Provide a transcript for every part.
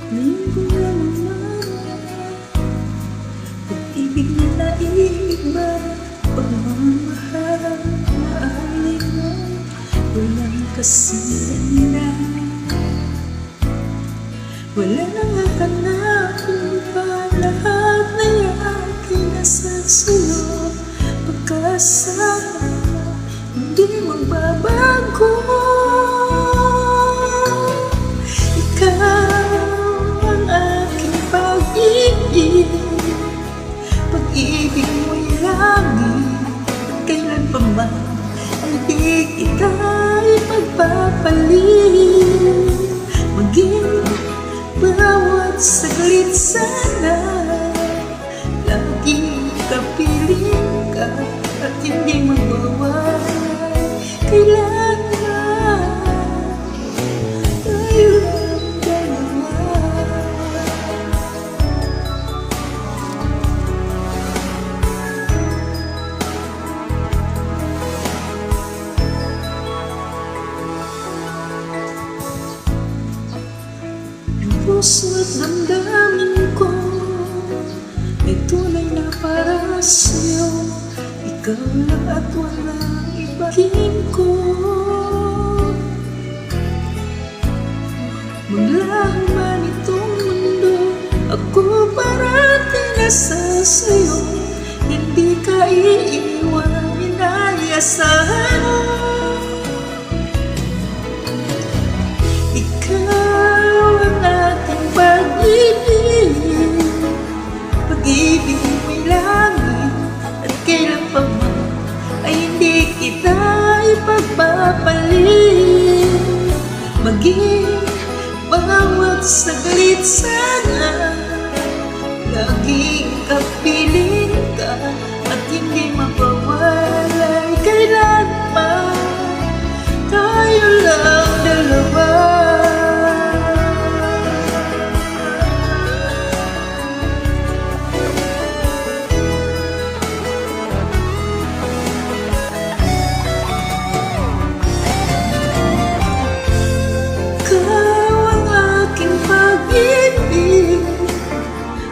Ngayon ko lang naman pag-ibig na naiiba, pagmamahal na alin mo, walang kasiyan na. Wala nang hahanapin pa, lahat na aking nasa sa'yo. Pagkasama mo, hindi magbabago. Pag-ibig mo'y langit at kailan pa man ay di kita ipagpapalit. Maging bawat saglit sana, laging kapiling ka at hindi magwawalay. Kailan tayo dalawa? Puso at damdamin ko ay tunay na para sa'yo. Ikaw lang at walang ibahin ko. Maglaho man itong mundo, ako parating nasa sa'yo. Hindi ka iiwan, inaasahan mo. Pag-ibig mo'y langit at kailan pa man ay hindi kita ipagpapalit. Maging bawat saglit sana, laging kapiling ka at hindi mapawalay. Kailan pa tayo lang dalawa?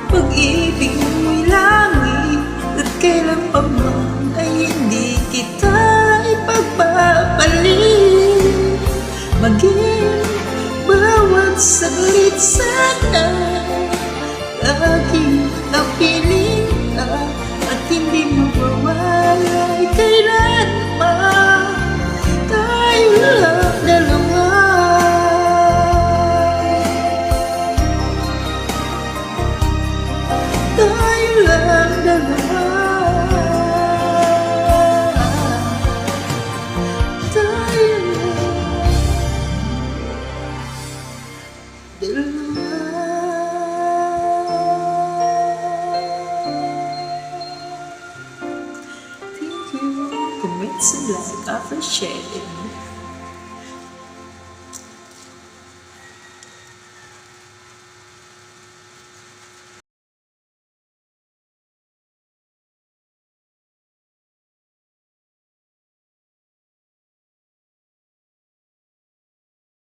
Pag-ibig mo'y langit at kailan pa man ay hindi kita ipagpapalit. Maging bawat saglit sana, laging kapiling ka at hindi mawawalay. Kailan man tayo lang dalawa? Tayo lang dalawa. Tayo lang dalawa. Thank you. Comment and like, appreciate it.